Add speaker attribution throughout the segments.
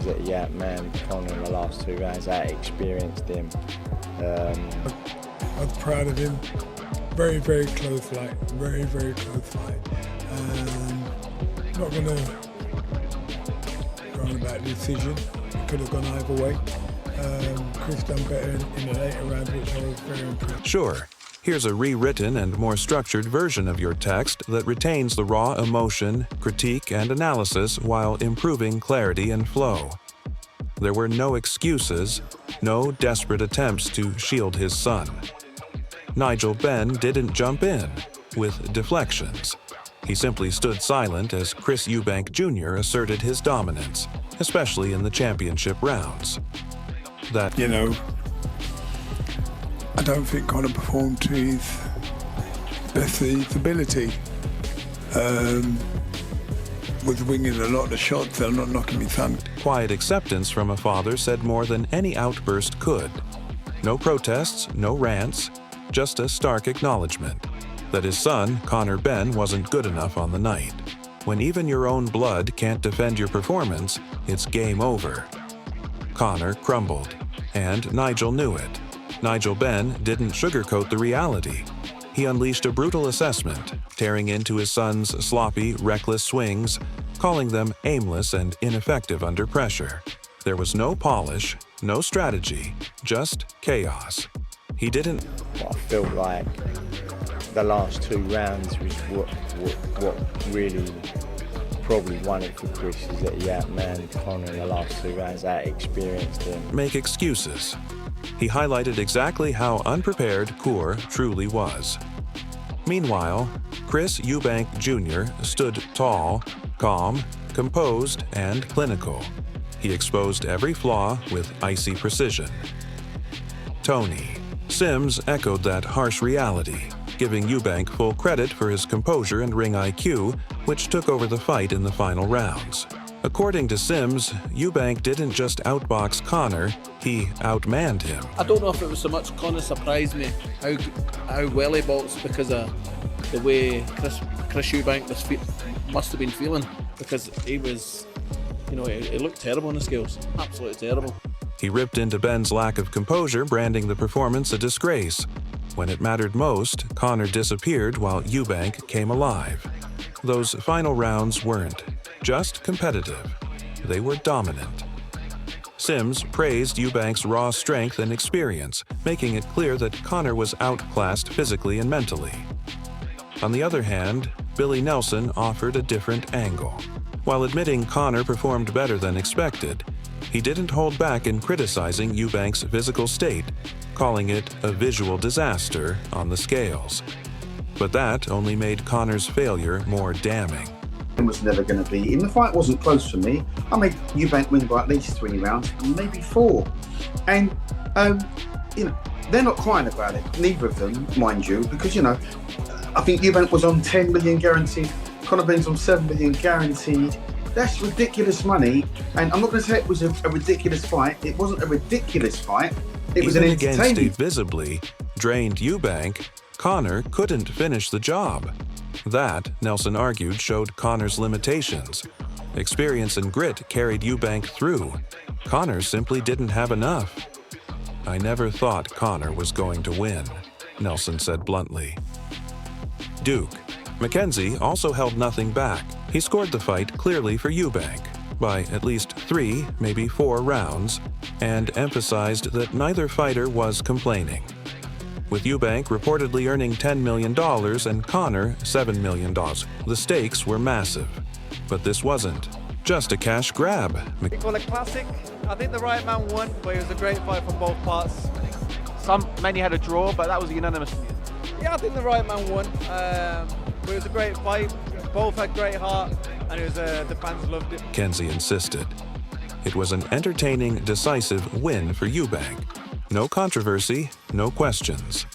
Speaker 1: is that he outmanned Conor in the last 2 rounds, out-experienced him.
Speaker 2: I was proud of him. Very, very close fight. Very, very close fight. Not going to go on about the decision. It could have gone either way. Chris done better in the later rounds, which I was very impressed.
Speaker 3: Sure, here's a rewritten and more structured version of your text that retains the raw emotion, critique, and analysis while improving clarity and flow. There were no excuses, no desperate attempts to shield his son. Nigel Benn didn't jump in with deflections. He simply stood silent as Chris Eubank Jr. asserted his dominance, especially in the championship rounds.
Speaker 2: You know, I don't think Conor performed to his best of his ability. Was winging a lot of shots and not knocking his son.
Speaker 3: Quiet acceptance from a father said more than any outburst could. No protests, no rants, just a stark acknowledgement that his son, Conor Benn, wasn't good enough on the night. When even your own blood can't defend your performance, it's game over. Conor crumbled, and Nigel knew it. Nigel Benn didn't sugarcoat the reality. He unleashed a brutal assessment, tearing into his son's sloppy, reckless swings, calling them aimless and ineffective under pressure. There was no polish, no strategy, just chaos. He didn't...
Speaker 1: I felt like the last 2 rounds was what really probably won it for Chris, is that he outmanned Conor in the last 2 rounds, out-experienced him.
Speaker 3: Make excuses. He highlighted exactly how unprepared Coor truly was. Meanwhile, Chris Eubank Jr. stood tall, calm, composed, and clinical. He exposed every flaw with icy precision. Tony. Sims echoed that harsh reality, giving Eubank full credit for his composure and ring IQ, which took over the fight in the final rounds. According to Sims, Eubank didn't just outbox Conor, he outmanned him.
Speaker 4: I don't know if it was so much Conor surprised me how well he boxed because of the way Chris Eubank must have been feeling, because he was, you know, he looked terrible on the scales, absolutely terrible.
Speaker 3: He ripped into Benn's lack of composure, branding the performance a disgrace. When it mattered most, Conor disappeared while Eubank came alive. Those final rounds weren't just competitive, they were dominant. Sims praised Eubank's raw strength and experience, making it clear that Conor was outclassed physically and mentally. On the other hand, Billy Nelson offered a different angle. While admitting Conor performed better than expected, he didn't hold back in criticizing Eubank's physical state, calling it a visual disaster on the scales. But that only made Conor's failure more damning.
Speaker 5: It was never going to be, and the fight wasn't close for me. I made Eubank win by at least 3 rounds, maybe 4. And, you know, they're not crying about it, neither of them, mind you, because, you know, I think Eubank was on 10 million guaranteed, Conor Benn's on 7 million guaranteed. That's ridiculous money, and I'm not going to say it was a ridiculous fight. It wasn't a ridiculous fight. It was an entertaining.
Speaker 3: Even against a visibly drained Eubank, Conor couldn't finish the job. That, Nelson argued, showed Conor's limitations. Experience and grit carried Eubank through. Conor simply didn't have enough. "I never thought Conor was going to win," Nelson said bluntly. Duke. McKenzie also held nothing back. He scored the fight clearly for Eubank, by at least 3, maybe 4 rounds, and emphasized that neither fighter was complaining. With Eubank reportedly earning $10 million and Conor $7 million, the stakes were massive. But this wasn't just a cash grab.
Speaker 6: We call it classic. I think the right man won, but it was a great fight from both parts. Many had a draw, but that was a unanimous. Yeah, I think the right man won. But it was a great fight. Both had great heart, and it was the fans loved it.
Speaker 3: Kenzie insisted. It was an entertaining, decisive win for Eubank. No controversy, no questions.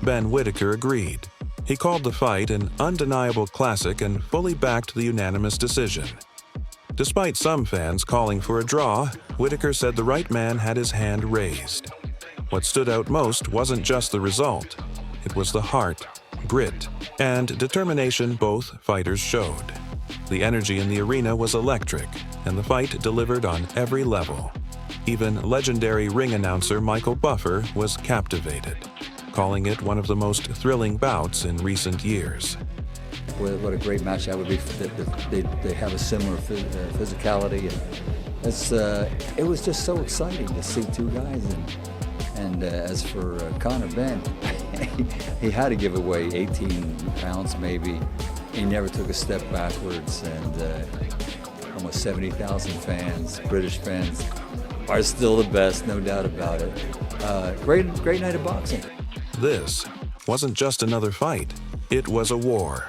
Speaker 3: Ben Whitaker agreed. He called the fight an undeniable classic and fully backed the unanimous decision. Despite some fans calling for a draw, Whitaker said the right man had his hand raised. What stood out most wasn't just the result. It was the heart, grit, and determination both fighters showed. The energy in the arena was electric, and the fight delivered on every level. Even legendary ring announcer Michael Buffer was captivated, calling it one of the most thrilling bouts in recent years.
Speaker 7: What a great match that would be. They have a similar physicality. And it was just so exciting to see two guys. And as for Conor Benn, he had to give away 18 pounds maybe. He never took a step backwards, and almost 70,000 fans, British fans, are still the best, no doubt about it. Great night of boxing.
Speaker 3: This wasn't just another fight, it was a war.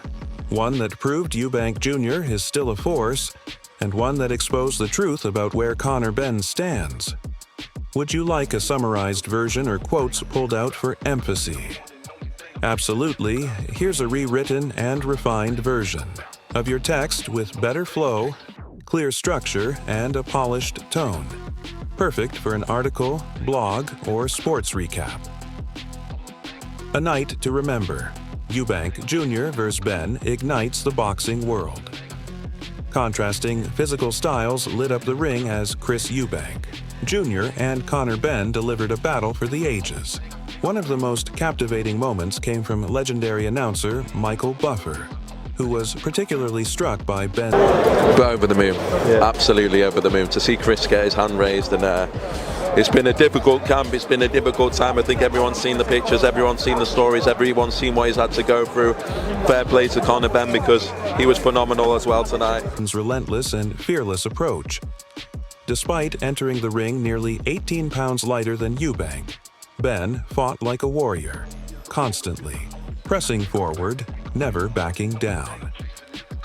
Speaker 3: One that proved Eubank Jr. is still a force, and one that exposed the truth about where Conor Benn stands. Would you like a summarized version or quotes pulled out for emphasis? Absolutely, here's a rewritten and refined version of your text with better flow, clear structure, and a polished tone. Perfect for an article, blog, or sports recap. A night to remember. Eubank Jr. vs. Benn ignites the boxing world. Contrasting physical styles lit up the ring as Chris Eubank Jr. and Conor Benn delivered a battle for the ages. One of the most captivating moments came from legendary announcer Michael Buffer, who was particularly struck by Benn.
Speaker 8: Over the moon, absolutely over the moon. To see Chris get his hand raised, and it's been a difficult camp, it's been a difficult time. I think everyone's seen the pictures, everyone's seen the stories, everyone's seen what he's had to go through. Fair play to Conor Benn because he was phenomenal as well tonight.
Speaker 3: His relentless and fearless approach. Despite entering the ring nearly 18 pounds lighter than Eubank, Benn fought like a warrior, constantly, pressing forward, never backing down.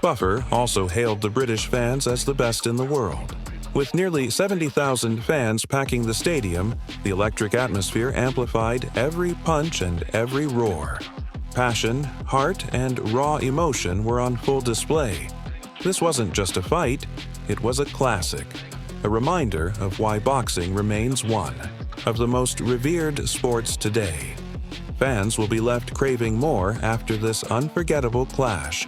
Speaker 3: Buffer also hailed the British fans as the best in the world. With nearly 70,000 fans packing the stadium, the electric atmosphere amplified every punch and every roar. Passion, heart, and raw emotion were on full display. This wasn't just a fight, it was a classic, a reminder of why boxing remains one of the most revered sports today. Fans will be left craving more after this unforgettable clash.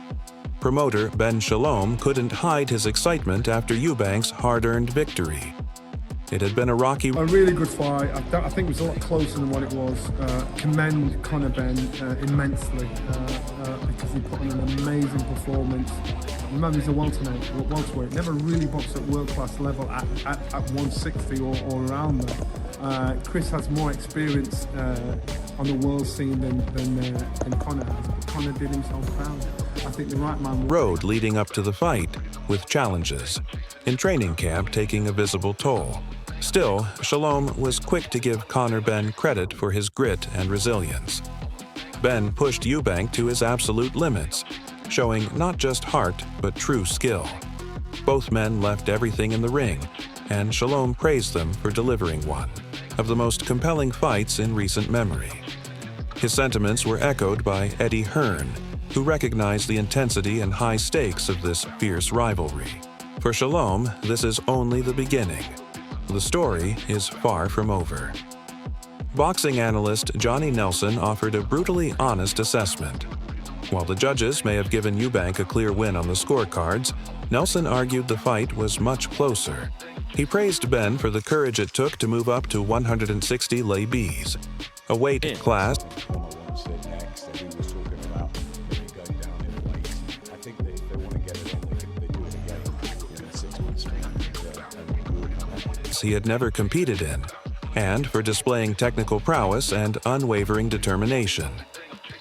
Speaker 3: Promoter Ben Shalom couldn't hide his excitement after Eubank's hard-earned victory. It had been a rocky...
Speaker 9: A really good fight. I think it was a lot closer than what it was. Commend Conor Benn immensely because he put on an amazing performance. Remember, he's a welterweight. Never really boxed at world-class level at 160 or around there. Chris has more experience on the world scene than Conor has. Conor did himself proud. I think the right man...
Speaker 3: Road leading up to the fight, with challenges, in training camp taking a visible toll. Still, Shalom was quick to give Conor Benn credit for his grit and resilience. Benn pushed Eubank to his absolute limits, showing not just heart, but true skill. Both men left everything in the ring, and Shalom praised them for delivering one of the most compelling fights in recent memory. His sentiments were echoed by Eddie Hearn, who recognized the intensity and high stakes of this fierce rivalry. For Shalom, this is only the beginning. The story is far from over. Boxing analyst Johnny Nelson offered a brutally honest assessment. While the judges may have given Eubank a clear win on the scorecards, Nelson argued the fight was much closer. He praised Benn for the courage it took to move up to 160 lay-Bs, a weight class he had never competed in, and for displaying technical prowess and unwavering determination.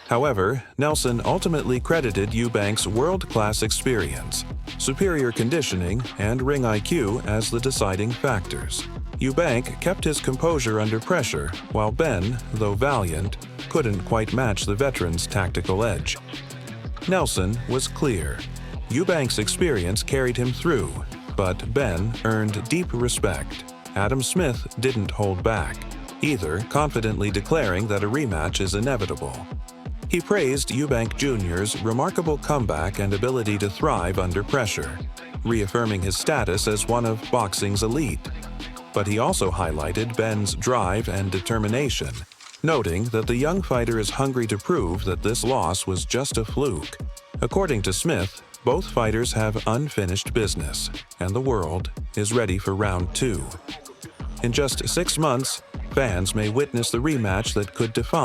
Speaker 3: However, Nelson ultimately credited Eubank's world-class experience, superior conditioning, and ring IQ as the deciding factors. Eubank kept his composure under pressure, while Benn, though valiant, couldn't quite match the veteran's tactical edge. Nelson was clear. Eubank's experience carried him through, but Benn earned deep respect. Adam Smith didn't hold back, either confidently declaring that a rematch is inevitable. He praised Eubank Jr.'s remarkable comeback and ability to thrive under pressure, reaffirming his status as one of boxing's elite. But he also highlighted Benn's drive and determination, noting that the young fighter is hungry to prove that this loss was just a fluke. According to Smith, both fighters have unfinished business, and the world is ready for round 2. In just 6 months, fans may witness the rematch that could define